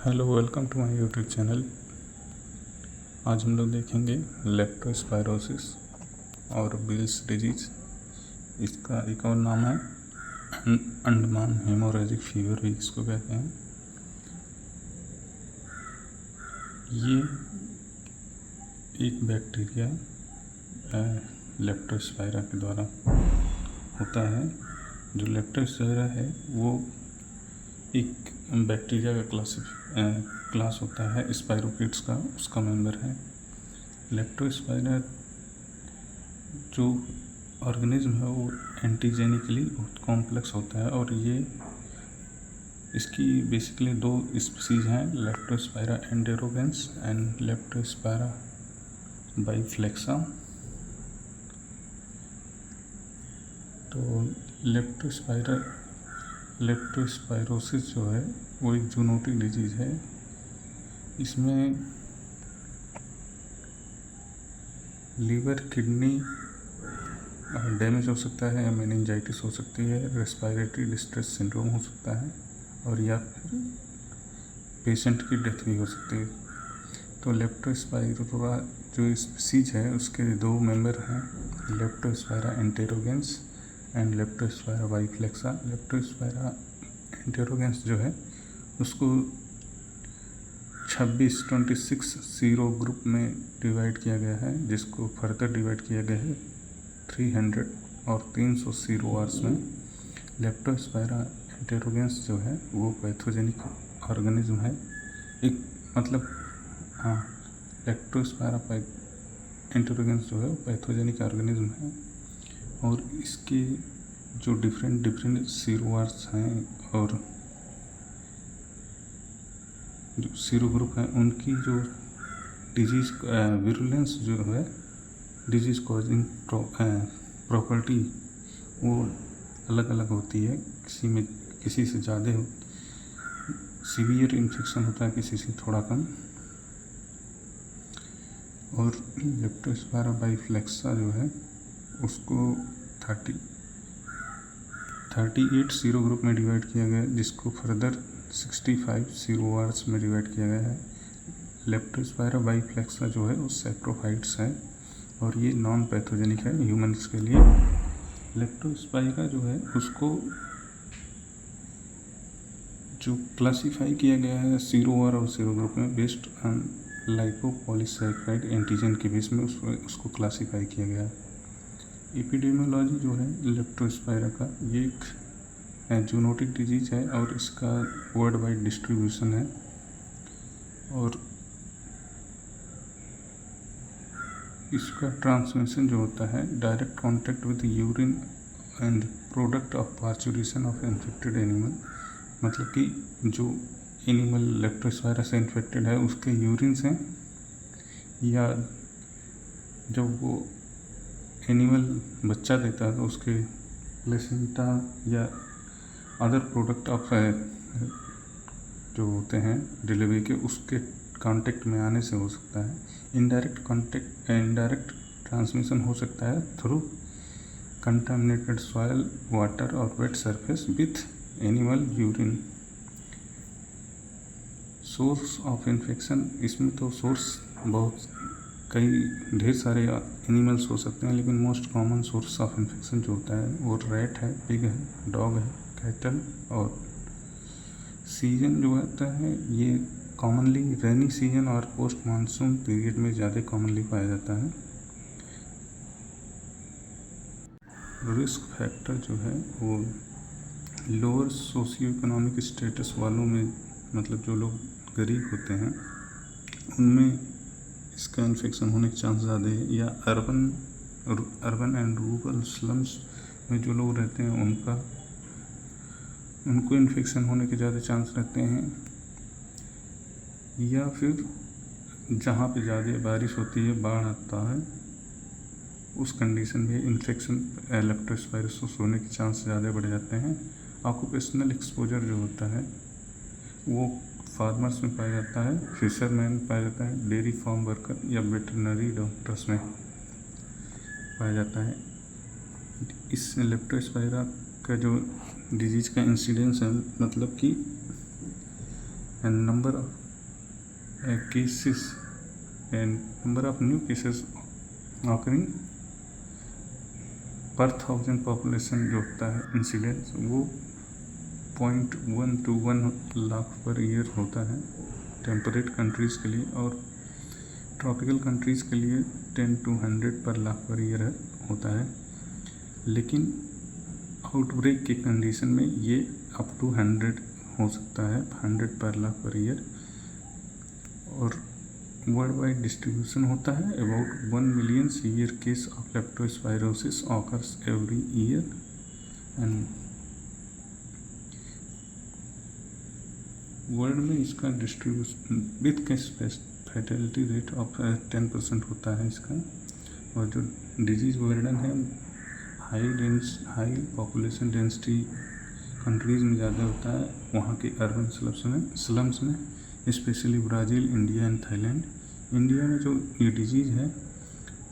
Hello, welcome to my YouTube channel. आज हम लोग देखेंगे लेप्टोस्पायरोसिस और बिल्स डिजीज। इसका एक और नाम है अंडमान हेमोरेजिक फीवर भी इसको कहते हैं। ये एक बैक्टीरिया लेप्टोस्पायरा के द्वारा होता है। जो लेप्टोस्पायरा है वो एक बैक्टीरिया का क्लास होता है स्पायरोकीट्स का, उसका मेंबर है। लेप्टोस्पायरा जो ऑर्गेनिज्म है वो एंटीजेनिकली बहुत कॉम्प्लेक्स होता है और ये इसकी बेसिकली दो स्पीसीज हैं, लेप्टोस्पायरा एंटेरोगेंस एंड लेप्टोस्पायरा बाइफ्लेक्सा। तो लेप्टोस्पायरोसिस जो है वो एक जूनोटिक डिजीज़ है। इसमें लीवर किडनी डैमेज हो सकता है, मेनिंजाइटिस हो सकती है, रेस्पिरेटरी डिस्ट्रेस सिंड्रोम हो सकता है और या फिर पेशेंट की डेथ भी हो सकती है। तो लेप्टोस्पायरा जो स्पीसीज है उसके दो मेंबर हैं, लेप्टोस्पायरा एंटेरोगेंस एंड लेप्टोस्पायरा बाइफ्लेक्सा। लेप्टोस्पायरा एंटेरोगेंस जो है उसको 26 सीरो ग्रुप में डिवाइड किया गया है, जिसको फर्दर डिवाइड किया गया है 300 और 300 सीरो वार्स में। लेप्टोस्पायरा एंटेरोगेंस जो है वो पैथोजेनिक ऑर्गेनिज्म है, एक मतलब लेप्टोस्पायरा एंटेरोगेंस जो है पैथोजेनिक ऑर्गेनिज्म है और इसके जो डिफरेंट सीरो वार्स हैं और जो सीरो ग्रुप हैं उनकी जो डिजीज विरुलेंस जो है, डिजीज कॉजिंग प्रॉपर्टी वो अलग अलग होती है। किसी से ज़्यादा सीवियर इन्फेक्शन होता है, किसी से थोड़ा कम। और लेप्टोस्पायरा बाइफ्लेक्सा जो है उसको 38 सीरो ग्रुप में डिवाइड किया गया है, जिसको फर्दर 65 सीरो वार्स में डिवाइड किया गया है। लेप्टोस्पायरा बाइफ्लेक्सा जो है वो सैप्रोफाइट्स है और ये नॉन पैथोजेनिक है ह्यूमन्स के लिए। लेप्टोस्पायरा जो है उसको जो क्लासीफाई किया गया है सीरो वार और सीरो ग्रुप में बेस्ड ऑन लाइपोपॉलीसैकेराइड एंटीजन के बेस में उसको क्लासीफाई किया गया है। एपिडेमियोलॉजी जो है लेप्टोस्पायरा का, ये एक जूनोटिक डिजीज है और इसका वर्ल्ड वाइड डिस्ट्रीब्यूशन है। और इसका ट्रांसमिशन जो होता है direct contact with urine and product of parturition of infected animal, मतलब कि जो एनिमल लेप्टोस्पायरा से इन्फेक्टेड है उसके यूरिन से या जब वो एनिमल बच्चा देता है तो उसके प्लेसेंटा या अदर प्रोडक्ट ऑफ जो होते हैं डिलीवरी के, उसके कांटेक्ट में आने से हो सकता है। इनडायरेक्ट ट्रांसमिशन हो सकता है थ्रू कंटामिनेटेड सॉयल, वाटर और wet surface with animal urine. Source of infection, इसमें तो सोर्स ढेर सारे एनिमल्स हो सकते हैं, लेकिन most common source of infection जो होता है वो रैट है, पिग है, डॉग है, कैटल। और सीजन जो होता है ये कॉमनली रेनी सीजन और पोस्ट मानसून पीरियड में ज़्यादा कॉमनली पाया जाता है। रिस्क फैक्टर जो है वो लोअर सोशियो इकोनॉमिक स्टेटस वालों में, मतलब जो लोग गरीब होते हैं उनमें इसका इन्फेक्शन होने के चांस ज़्यादा है, या अर्बन एंड रूरल स्लम्स में जो लोग रहते हैं उनको इन्फेक्शन होने के ज़्यादा चांस रहते हैं। या फिर जहाँ पे ज़्यादा बारिश होती है, बाढ़ आता है, उस कंडीशन में इन्फेक्शन लेप्टोस्पायरोसिस होने के चांस ज़्यादा बढ़ जाते हैं। ऑक्यूपेशनल एक्सपोजर जो होता है वो फार्मर्स में पाया जाता है, फिशरमैन में पाया जाता है, डेयरी फार्म वर्कर या वेटरनरी डॉक्टर्स में पाया जाता है। इस लेप्टोस्पायरा का जो डिजीज़ का इंसिडेंस है, मतलब कि number of cases and number of new cases occurring पर 1000 पॉपुलेशन जो होता है इंसिडेंस वो 0.1 to 1 लाख पर ईयर होता है टेम्परेट कंट्रीज़ के लिए, और ट्रॉपिकल कंट्रीज़ के लिए 10 to 100 पर लाख पर ईयर होता है। लेकिन आउटब्रेक की कंडीशन में ये अप टू 100 हो सकता है, 100 पर लाख पर ईयर। और वर्ल्ड वाइड डिस्ट्रीब्यूशन होता है, about 1 million severe case of leptospirosis occurs every year and world में इसका distribution with case fatality rate of 10% होता है इसका। और जो डिजीज़ बर्डन है हाई पॉपुलेशन डेंसिटी कंट्रीज़ में ज़्यादा होता है, वहाँ के अर्बन स्लम्स में specially Brazil, India and Thailand. India में जो ये डिजीज़ है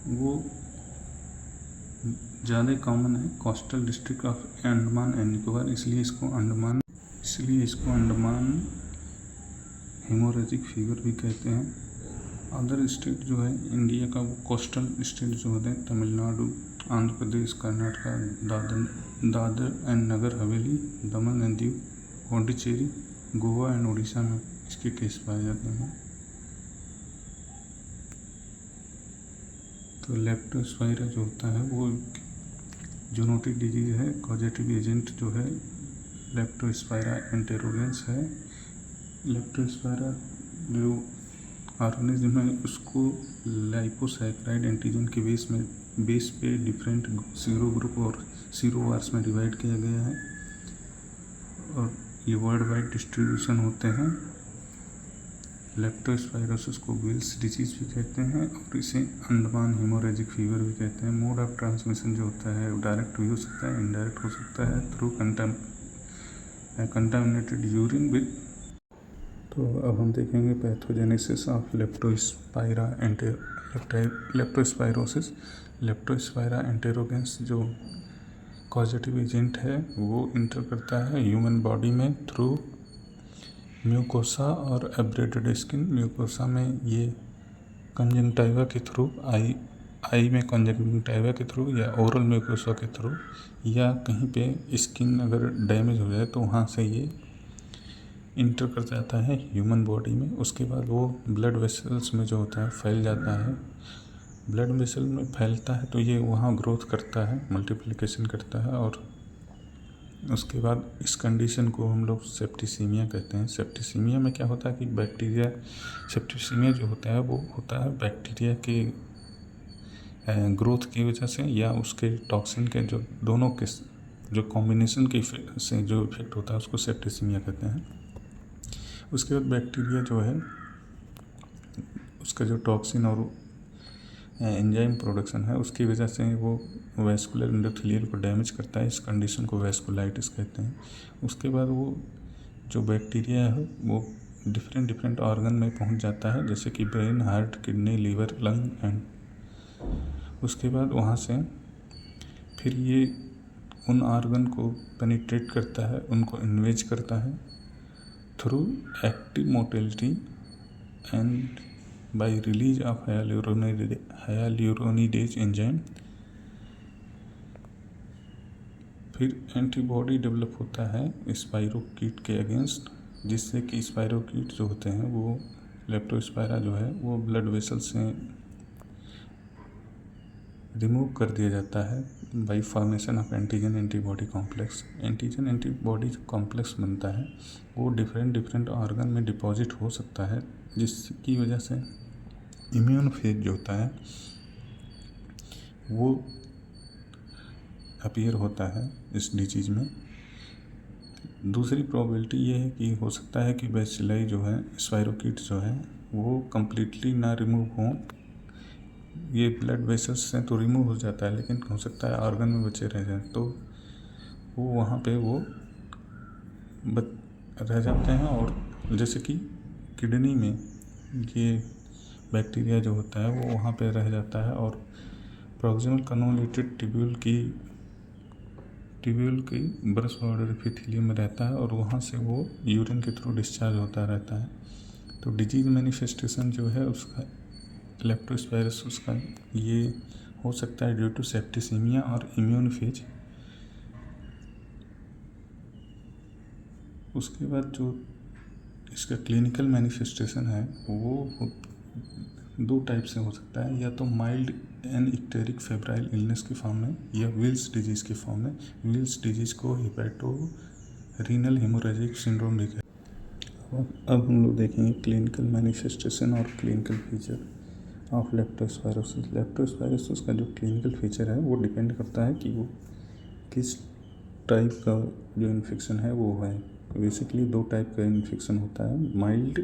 वो ज़्यादा कॉमन है coastal district of Andaman and Nicobar, इसलिए इसको अंडमान हेमोरेजिक फीवर भी कहते हैं। अदर स्टेट जो है इंडिया का वो कोस्टल स्टेट जो होते हैं Tamil Nadu, Andhra Pradesh, Karnataka, Dadar and Nagar Haveli, Daman and Diu, Pondicherry, Goa and Orissa में इसके केस पाए जाते हैं। तो लेप्टोस्पाइरा जो होता है वो जूनोटिक डिजीज है। कॉजेटिव एजेंट जो है लेप्टोस्पाइरा एंटेरोगेंस है। लेप्टोस्पाइरा जो ऑर्गेनिज्म है उसको लाइपोसैकेराइड एंटीजन के बेस पे डिफरेंट सीरो ग्रुप और सीरो वार्स में डिवाइड किया गया है, और ये वर्ल्ड वाइड डिस्ट्रीब्यूशन होते हैं। लेप्टोस्पायरोसिस को विल्स डिजीज़ भी कहते हैं और इसे अंडमान हेमोरेजिक फीवर भी कहते हैं। मोड ऑफ ट्रांसमिशन जो होता है वो डायरेक्ट भी हो सकता है, इनडायरेक्ट हो सकता है थ्रू कंटामिनेटेड यूरिन विद। तो अब हम देखेंगे पैथोजेनेसिस ऑफ लेप्टोस्पायरोसिस। लेप्टोस्पाइरा एंटेरोगेंस जो कॉजेटिव एजेंट है वो इंटर करता है ह्यूमन बॉडी में थ्रू म्यूकोसा और एब्रेडेड स्किन। म्यूकोसा में ये कंजंक्टिवा के थ्रू, आई में कंजंक्टिवा के थ्रू, या ओरल म्यूकोसा के थ्रू, या कहीं पे स्किन अगर डैमेज हो जाए तो वहाँ से ये इंटर कर जाता है ह्यूमन बॉडी में। उसके बाद वो ब्लड वेसल्स में जो होता है फैल जाता है। ब्लड वेसल में फैलता है तो ये वहाँ ग्रोथ करता है, मल्टीप्लिकेशन करता है, और उसके बाद इस कंडीशन को हम लोग सेप्टिसीमिया कहते हैं। सेप्टिसीमिया में क्या होता है कि बैक्टीरिया, सेप्टिसीमिया जो होता है वो होता है बैक्टीरिया के ग्रोथ की वजह से या उसके टॉक्सिन के जो दोनों के जो कॉम्बिनेशन के से जो इफेक्ट होता है उसको सेप्टिसीमिया कहते हैं। उसके बाद बैक्टीरिया जो है उसका जो टॉक्सिन और एंजाइम प्रोडक्शन है उसकी वजह से वो वैस्कुलर एंडोथेलियल को डैमेज करता है। इस कंडीशन को वैस्कुलाइटिस कहते हैं। उसके बाद वो जो बैक्टीरिया है वो डिफरेंट ऑर्गन में पहुंच जाता है, जैसे कि brain, heart, kidney, liver, lung and उसके बाद वहाँ से फिर ये उन ऑर्गन को पेनिट्रेट करता है, उनको इन्वेज करता है through active motility and by release of hyaluronidase enzyme। फिर एंटीबॉडी डेवलप होता है स्पाइरोकीट के अगेंस्ट, जिससे कि स्पाइरोकीट जो होते हैं वो लेप्टोस्पाइरा जो है वो ब्लड वेसल से रिमूव कर दिया जाता है by formation of antigen antibody complex. Antigen antibody complex बनता है वो डिफरेंट ऑर्गन में डिपॉजिट हो सकता है, जिसकी वजह से इम्यून फेज जो होता है वो अपीयर होता है इस डिजीज़ में। दूसरी प्रोबेबिलिटी ये है कि हो सकता है कि बैसिलाई जो है, स्पाइरोकीट जो है वो कम्प्लीटली ना रिमूव हों। ये ब्लड वेसल्स से तो रिमूव हो जाता है लेकिन हो सकता है ऑर्गन में बचे रह जाए, तो वो वहाँ पे वो रह जाते हैं। और जैसे कि किडनी में ये बैक्टीरिया जो होता है वो वहाँ पे रह जाता है और प्रॉक्सिमल कन्वोल्यूटेड ट्यूब्यूल की ब्रश बॉर्डर एपिथेलियम में रहता है और वहाँ से वो यूरिन के थ्रू डिस्चार्ज होता रहता है। तो डिजीज़ मैनिफेस्टेशन जो है उसका लेप्टोस्पायरोसिस का ये हो सकता है ड्यू टू सेप्टिसीमिया और इम्यून फेज। उसके बाद जो इसका क्लिनिकल मैनिफेस्टेशन है वो दो टाइप से हो सकता है, या तो माइल्ड एंड इक्टेरिक फेब्राइल इलनेस के फॉर्म में या विल्स डिजीज़ के फॉर्म में। विल्स डिजीज़ को हेपेटो रीनल हेमोरेजिक सिंड्रोम भी कहते हैं। अब हम लोग देखेंगे क्लिनिकल मैनिफेस्टेशन और clinical feature of leptospirosis. Leptospirosis का जो क्लिनिकल फीचर है वो डिपेंड करता है कि वो किस टाइप का जो इन्फेक्शन है वो है। बेसिकली दो टाइप का इन्फेक्शन होता है, माइल्ड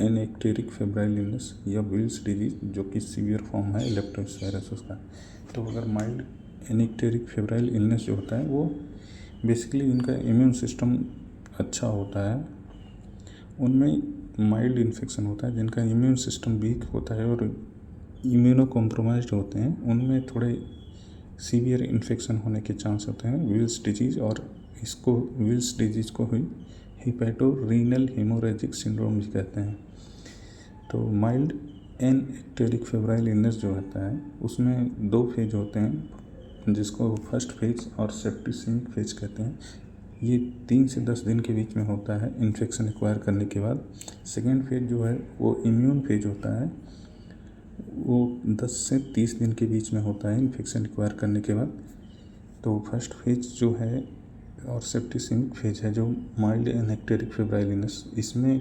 एंड एक्टेरिक फेब्राइल इलनेस या विल्स डिजीज, जो कि सीवियर फॉर्म है लेप्टोस्पायरोसिस का। तो अगर माइल्ड एंड एक्टेरिक फेब्राइल इलनेस जो होता है वो बेसिकली इनका इम्यून सिस्टम अच्छा होता है, उनमें माइल्ड इन्फेक्शन होता है। जिनका इम्यून सिस्टम वीक होता है और इम्यूनो कॉम्प्रोमाइज्ड होते हैं उनमें थोड़े सीवियर इन्फेक्शन होने के चांस होते हैं विल्स डिजीज़, और इसको विल्स डिजीज़ को ही हेपेटो रीनल हेमोरेजिक सिंड्रोम भी कहते हैं। तो माइल्ड एंड एक्टेरिक फेब्राइल इलनेस जो होता है उसमें दो फेज होते हैं, जिसको फर्स्ट फेज और सेप्टिसीमिक फेज कहते हैं। ये 3 से 10 दिन के बीच में होता है इन्फेक्शन एक्वायर करने के बाद। सेकेंड फेज जो है वो इम्यून फेज होता है, वो 10 से 30 दिन के बीच में होता है इन्फेक्शन एक्वायर करने के बाद। तो फर्स्ट फेज जो है और सेप्टिसीमिक फेज है जो माइल्ड एंड एक्टेरिक फेब्राइल इलनेस, इसमें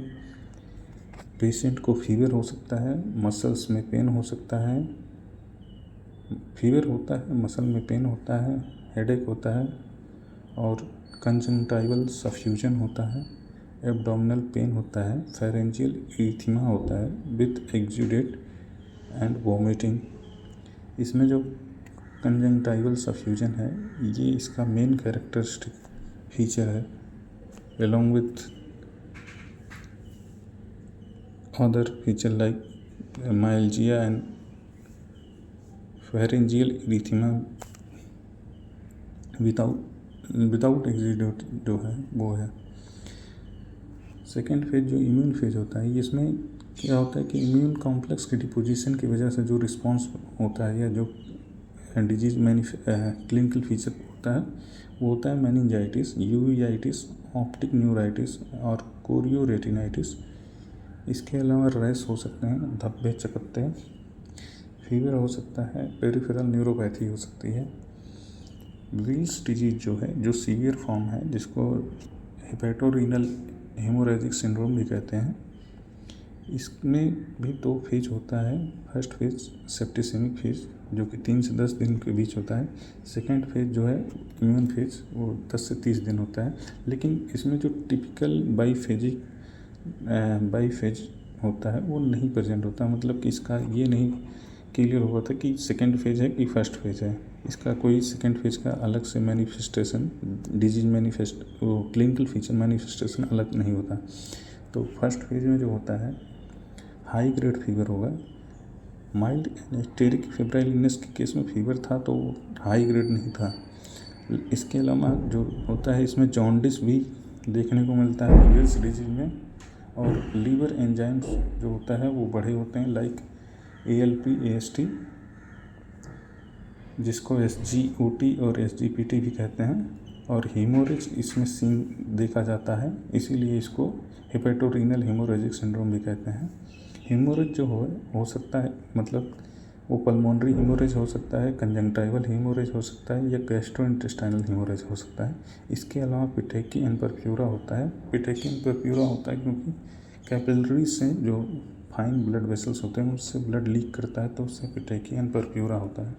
पेशेंट को फीवर हो सकता है, मसल्स में पेन हो सकता है, फीवर होता है, मसल में पेन होता है, हेडेक होता है और कंजंक्टिवल सफ्यूजन होता है, एब्डोमिनल पेन होता है, फेरेंजियल इरिथेमा होता है विथ एक्सुडेट एंड वोमिटिंग। इसमें जो कंजंक्टिवल सफ्यूजन है ये इसका मेन कैरेक्टरिस्टिक फीचर है, along with other feature like myalgia and pharyngeal erythema without exudate जो है वो है। सेकेंड फेज जो इम्यून फेज होता है, इसमें क्या होता है कि इम्यून कॉम्प्लेक्स की डिपोजिशन की वजह से जो रिस्पॉन्स होता है या जो डिजीज क्लिनिकल फीचर होता है वो होता है मेनिंजाइटिस, यूवेआइटिस, ऑप्टिक न्यूराइटिस और कोरियोरेटिनाइटिस। इसके अलावा रैश हो सकते हैं, धब्बे चकत्ते, फीवर हो सकता है, पेरिफेरल न्यूरोपैथी हो सकती है। विल्स डिजीज जो है जो सीवियर फॉर्म है, जिसको हेपेटोरीनल हेमोरेजिक सिंड्रोम भी कहते हैं, इसमें भी 2 फेज होता है। फर्स्ट फेज सेप्टिसीमिक फेज जो कि 3 से 10 दिन के बीच होता है। सेकेंड फेज जो है इम्यून फेज वो 10 से 30 दिन होता है। लेकिन इसमें जो टिपिकल बाई फेज होता है वो नहीं प्रेजेंट होता, मतलब कि इसका ये नहीं क्लियर हुआ था कि सेकेंड फेज है कि फर्स्ट फेज है। इसका कोई सेकेंड फेज का अलग से मैनिफेस्टेशन डिजीज वो क्लिनिकल फीचर मैनिफेस्टेशन अलग नहीं होता। तो फर्स्ट फेज में जो होता है हाई ग्रेड फीवर होगा। माइल्ड एंड एक्टेरिक फेब्राइल इलनेस के केस में फीवर था तो हाई ग्रेड नहीं था। इसके अलावा जो होता है इसमें जॉन्डिस भी देखने को मिलता है विल्स डिजीज में, और लीवर एंजाइम्स जो होता है वो बढ़े होते हैं, लाइक ALP AST, जिसको SGOT और SGPT भी कहते हैं, और हीमोरेज इसमें सीन देखा जाता है, इसीलिए इसको हेपेटोरीनल हेमोरेजिक सिंड्रोम भी कहते हैं। हीमोरेज जो हो सकता है, मतलब वो पल्मोनरी हीमोरेज हो सकता है, कंजंक्टिवल हीमोरेज हो सकता है या गैस्ट्रोइंटेस्टाइनल हीमोरेज हो सकता है। इसके अलावा पिटेकी एंड परफ्यूरा होता है। पिटेकी एंड परफ्यूरा होता है क्योंकि कैपिलरी से जो फाइन ब्लड वेसल्स होते हैं उससे ब्लड लीक करता है, तो उससे पिटेकी एंड परफ्यूरा होता है।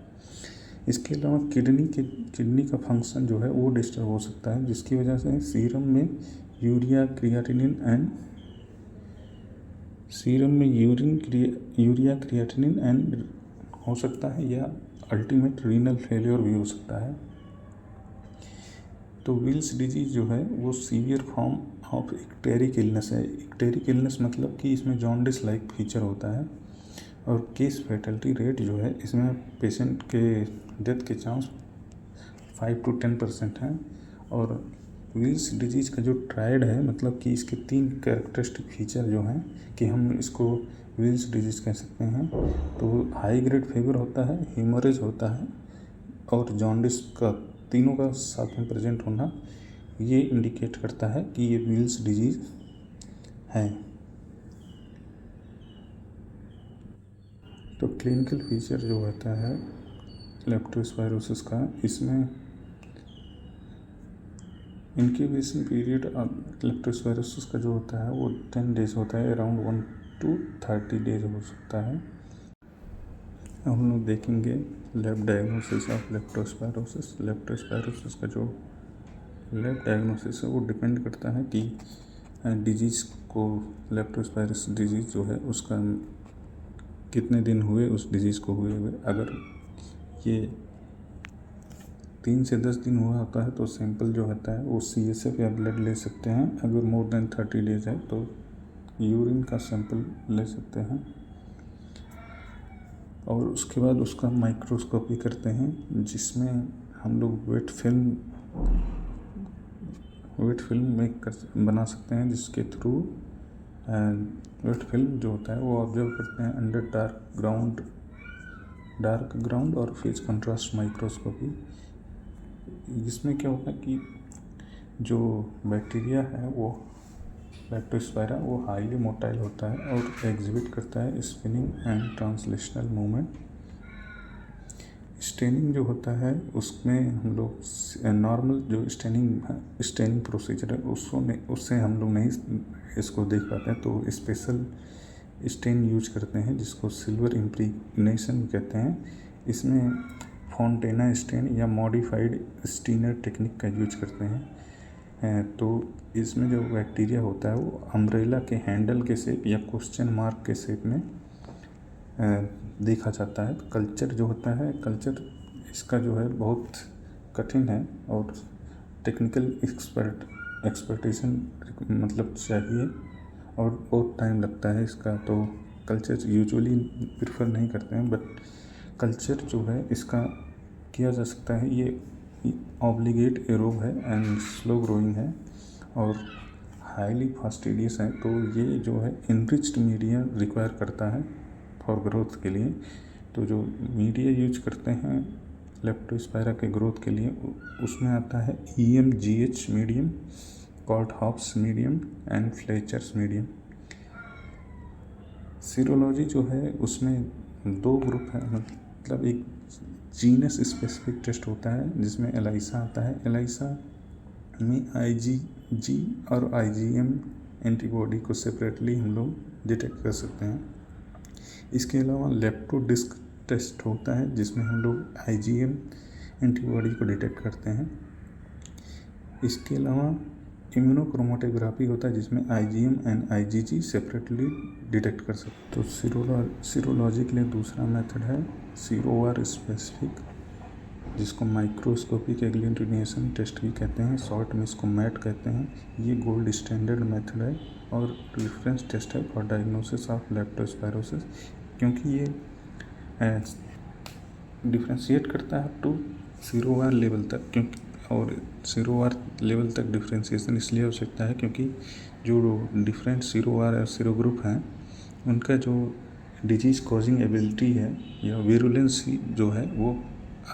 इसके अलावा किडनी का फंक्शन जो है वो डिस्टर्ब हो सकता है, जिसकी वजह से सीरम में यूरिया क्रिएटिनिन एंड हो सकता है, या अल्टीमेट रीनल फेलियर भी हो सकता है। तो विल्स डिजीज जो है वो severe form of icteric illness है। इक्टेरिक इलनेस मतलब कि इसमें जॉन्डिस लाइक फीचर होता है, और केस फैटलिटी रेट जो है इसमें पेशेंट के डेथ के चांस 5 to 10% हैं, और विल्स डिजीज़ का जो ट्रायड है, मतलब कि इसके 3 कैरेक्टरिस्टिक फीचर जो हैं कि हम इसको विल्स डिजीज़ कह सकते हैं। तो हाई ग्रेड फीवर होता है, हीमोरेज होता है और जॉन्डिस का, तीनों का साथ में प्रेजेंट होना ये इंडिकेट करता है कि ये विल्स डिजीज़ है। तो क्लिनिकल फीचर जो होता है लेप्टोस्पायरोसिस का, इसमें इंक्यूबेशन पीरियड लेप्टोस्पायरोसिस का जो होता है वो 10 डेज होता है, अराउंड 1 to 30 डेज हो सकता है। हम लोग देखेंगे lab diagnosis of leptospirosis. Leptospirosis का जो लैब डायग्नोसिस है वो डिपेंड करता है कि डिजीज़ को, लेप्टोस्पायरोसिस डिजीज़ जो है उसका कितने दिन हुए उस डिजीज़ को हुए हुए। अगर ये 3 से 10 दिन हुआ होता है तो सैंपल जो होता है वो CSF या ब्लड ले सकते हैं। अगर मोर देन 30 डेज है तो यूरिन का सैंपल ले सकते हैं और उसके बाद उसका माइक्रोस्कोपी करते हैं, जिसमें हम लोग वेट फिल्म बना सकते हैं, जिसके थ्रू वेट फिल्म जो होता है वो ऑब्जर्व करते हैं अंडर डार्क ग्राउंड और फेज कंट्रास्ट माइक्रोस्कोपी। इसमें क्या होता है कि जो बैक्टीरिया है वो लेप्टोस्पायरा वो हाईली मोटाइल होता है और एग्जिबिट करता है spinning and translational movement. Staining जो होता है उसमें हम लोग नॉर्मल जो स्टेनिंग प्रोसीजर है उससे हम लोग नहीं इसको देख पाते हैं, तो स्पेशल स्टेन यूज करते हैं जिसको सिल्वर इम्प्रीग्नेशन कहते हैं। इसमें फॉन्टेना स्टेन या मॉडिफाइड स्टीनर टेक्निक का यूज करते हैं। तो इसमें जो बैक्टीरिया होता है वो अम्ब्रेला के हैंडल के शेप या क्वेश्चन मार्क के शेप में देखा जाता है। कल्चर जो होता है, कल्चर इसका जो है बहुत कठिन है और टेक्निकल एक्सपर्टेशन मतलब चाहिए और बहुत टाइम लगता है इसका, तो कल्चर यूजुअली प्रेफर नहीं करते हैं। बट कल्चर जो है इसका किया जा सकता है। ये ऑब्लिगेट एरोब है एंड स्लो ग्रोइंग है और हाईली फास्टिडियस है, तो ये जो है इनरिच्ड मीडिया रिक्वायर करता है फॉर ग्रोथ के लिए। तो जो मीडिया यूज करते हैं लेप्टोस्पायरा के ग्रोथ के लिए उसमें आता है EMGH medium, Korthof's medium and Fletcher's medium. Serology जो है उसमें 2 ग्रुप है, मतलब एक जीनस स्पेसिफिक टेस्ट होता है जिसमें एलाइसा आता है। एलाइसा में IgG और IgM एंटीबॉडी को सेपरेटली हम लोग डिटेक्ट कर सकते हैं। इसके अलावा लेप्टोडिस्क टेस्ट होता है जिसमें हम लोग IgM एंटीबॉडी को डिटेक्ट करते हैं। इसके अलावा इम्यूनोक्रोमेटोग्राफी होता है जिसमें IgM and IgG separately detect कर सकते हैं। तो सीरोलॉजी के लिए दूसरा मेथड है सीरोवार स्पेसिफिक, जिसको माइक्रोस्कोपिक एग्लूटिनेशन टेस्ट भी कहते हैं, शॉर्ट में इसको मैट कहते हैं। ये गोल्ड स्टैंडर्ड मेथड है और रेफरेंस टेस्ट है फॉर डायग्नोसिस ऑफ लेप्टोस्पायरोसिस, क्योंकि ये डिफ्रेंशिएट करता है टू सीरोवार लेवल तक। क्योंकि और सीरोवार लेवल तक डिफ्रेंशिएशन इसलिए हो सकता है क्योंकि जो डिफरेंट सीरोवार और सीरो ग्रुप हैं उनका जो डिजीज़ कॉजिंग एबिलिटी है या विरुलेंस जो है वो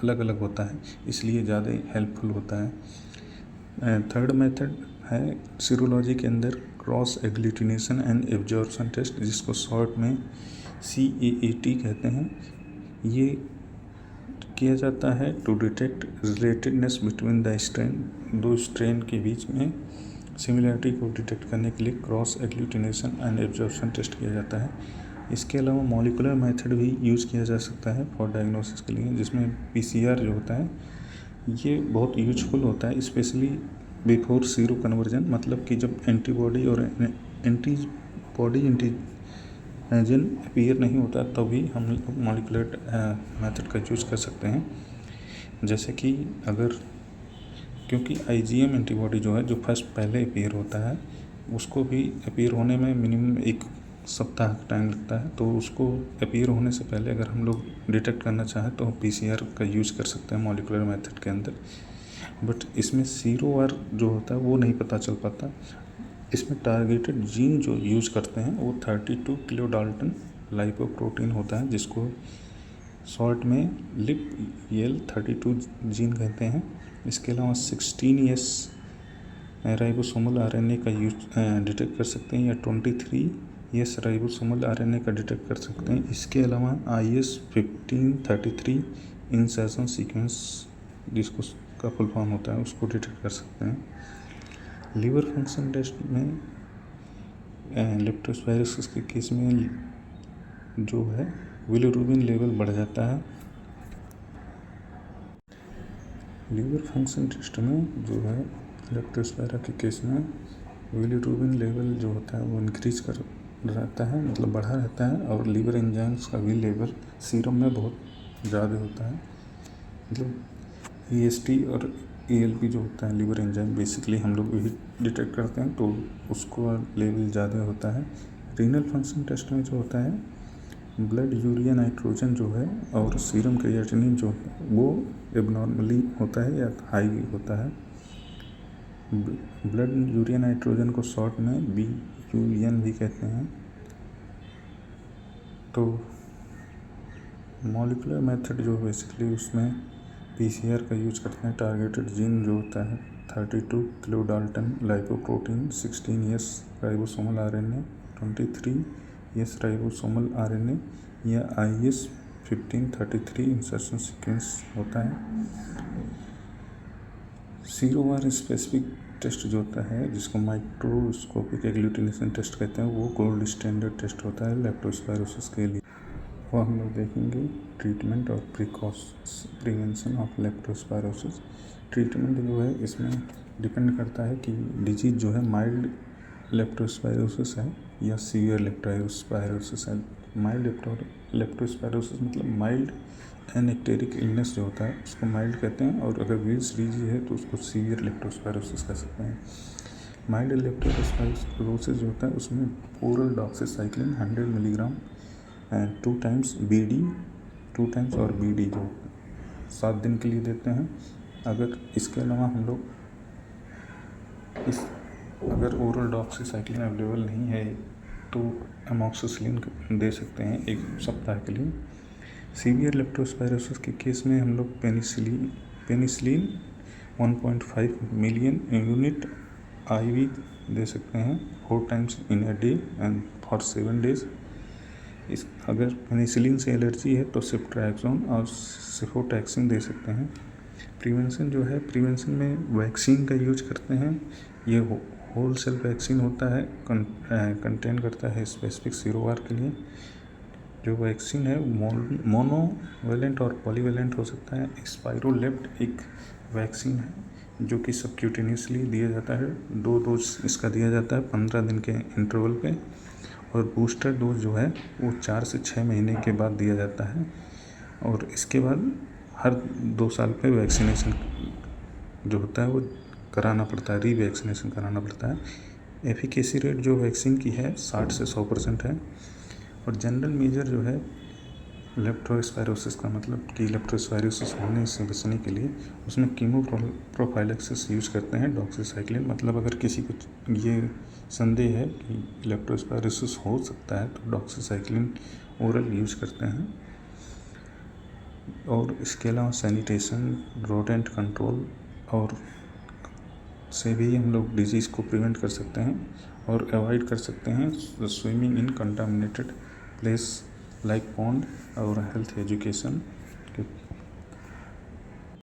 अलग अलग होता है, इसलिए ज़्यादा हेल्पफुल होता है। थर्ड मेथड है सीरोलॉजी के अंदर cross agglutination and absorption test, जिसको शॉर्ट में CAAT कहते हैं। ये किया जाता है to detect relatedness between the strain, 2 strain के बीच में सिमिलरिटी को डिटेक्ट करने के लिए cross agglutination and absorption test किया जाता है। इसके अलावा मॉलिकुलर मेथड भी यूज़ किया जा सकता है फॉर डायग्नोसिस के लिए, जिसमें PCR जो होता है ये बहुत यूजफुल होता है, स्पेशली बिफोर सीरो कन्वर्जन, मतलब कि जब एंटीबॉडी और एंटीजन अपीयर नहीं होता तभी हम मॉलिकुलर मेथड का यूज़ कर सकते हैं। जैसे कि अगर क्योंकि IgM एंटीबॉडी जो है जो फर्स्ट पहले अपीयर होता है उसको भी अपीयर होने में मिनिमम 1 सप्ताह का टाइम लगता है, तो उसको अपीयर होने से पहले अगर हम लोग डिटेक्ट करना चाहें तो PCR का यूज़ कर सकते हैं मॉलिकुलर मेथड के अंदर। बट इसमें सीरोवार जो होता है वो नहीं पता चल पाता। इसमें टारगेटेड जीन जो यूज करते हैं वो 32 किलो डाल्टन लाइपोप्रोटीन होता है, जिसको शॉर्ट में LIPL32 जीन कहते हैं। इसके अलावा 16S राइबोसोमल RNA का यूज डिटेक्ट कर सकते हैं, या 23S राइबोसोमल RNA का डिटेक्ट कर सकते हैं। इसके अलावा IS-1533 इंसर्शन सीक्वेंस, जिसको का फुल फॉर्म होता है, उसको डिटेक्ट कर सकते हैं। लीवर फंक्शन टेस्ट में लेप्टोस्पायरोसिस के केस में जो है बिलिरुबिन लेवल बढ़ जाता है। लीवर फंक्शन टेस्ट में जो है लेप्टोस्पायरा के केस में बिलिरुबिन लेवल जो होता है वो इंक्रीज कर रहता है, मतलब बढ़ा रहता है, और लीवर एंजाइम्स का भी लेवल सीरम में बहुत ज़्यादा होता है। मतलब EST और ALP जो होता है लीवर एंजाइम, बेसिकली हम लोग वही डिटेक्ट करते हैं, तो उसको लेवल ज़्यादा होता है। रीनल फंक्शन टेस्ट में जो होता है ब्लड यूरिया नाइट्रोजन जो है और सीरम क्रिएटिनिन जो है वो एबनॉर्मली होता है या हाई होता है। ब्लड यूरिया नाइट्रोजन को शॉर्ट में BUN भी कहते हैं। तो मॉलिकुलर मेथड जो बेसिकली उसमें PCR का यूज करते हैं। टारगेटेड जीन जो होता है 32 kilo Dalton lipoprotein, 16S ribosomal RNA, 23S ribosomal RNA या IS-1533 इंसर्शन सीक्वेंस होता है। सीरोवार स्पेसिफिक टेस्ट जो होता है, जिसको माइक्रोस्कोपिक एग्लूटिनेशन टेस्ट कहते हैं, वो गोल्ड स्टैंडर्ड टेस्ट होता है लेप्टोस्पायरोसिस के लिए। वो हम लोग देखेंगे ट्रीटमेंट और प्रिवेंशन ऑफ लेप्टोस्पायरोसिस। ट्रीटमेंट जो है इसमें डिपेंड करता है कि डिजीज जो है माइल्ड लेप्टोस्पायरोसिस है या सीवियर लेप्टोस्पायरोसिस है। माइल्ड लेप्टोस्पायरोसिस मतलब माइल्ड एनेक्टेरिक इलनेस जो होता है उसको माइल्ड कहते हैं, और अगर वेल्स डिजीज है तो उसको सीवियर लेप्टोस्पायरोसिस कह सकते हैं। माइल्ड लेप्टोस्पायरोसिस जो होता है उसमें oral doxycycline 100 milligram 2 times BD 2 times और BD जो 7 दिन के लिए देते हैं। अगर इसके अलावा हम लोग अगर ओरल डॉक्सीसाइक्लिन अवेलेबल नहीं है तो एमॉक्सिसिलिन दे सकते हैं 1 सप्ताह के लिए। सीवियर लेप्टोस्पायरोसिस के केस में हम लोग पेनिसिलिन 1.5 मिलियन यूनिट IV दे सकते हैं 4 times in a day and for 7 days. अगर पेनिसिलिन से एलर्जी है तो सिफ्ट्रैक्सोन और सिफोटैक्सिन दे सकते हैं। प्रिवेंशन जो है, प्रिवेंशन में वैक्सीन का यूज करते हैं। ये होल सेल वैक्सीन होता है, कंटेन करता है स्पेसिफिक सीरोवार के लिए। जो वैक्सीन है मोनोवेलेंट और पॉलीवेलेंट हो सकता है। स्पाइरोलेप्ट एक वैक्सीन है जो कि सबक्यूटेनियसली दिया जाता है, 2 डोज इसका दिया जाता है 15 दिन के इंटरवल पे, और बूस्टर डोज जो है वो 4 से 6 महीने के बाद दिया जाता है, और इसके बाद हर 2 साल पे वैक्सीनेशन जो होता है वो कराना पड़ता है, रीवैक्सीनेशन कराना पड़ता है। एफिकेसी रेट जो वैक्सीन की है 60 से 100% है। और जनरल मेजर जो है लेप्टोस्पायरोसिस का, मतलब कि लेप्टोस्पायरोसिस होने से बचने के लिए उसमें कीमो प्रोफाइलेक्सिस यूज करते हैं डॉक्सीसाइक्लिन। मतलब अगर किसी को ये संदेह है कि लेप्टोस्पायरोसिस हो सकता है तो डॉक्सीसाइक्लिन ओरल यूज करते हैं। और इसके अलावा सैनिटेशन, रोडेंट कंट्रोल और से भी हम लोग डिजीज़ को प्रिवेंट कर सकते हैं और अवॉइड कर सकते हैं। Swimming in contaminated place like pond और हेल्थ एजुकेशन के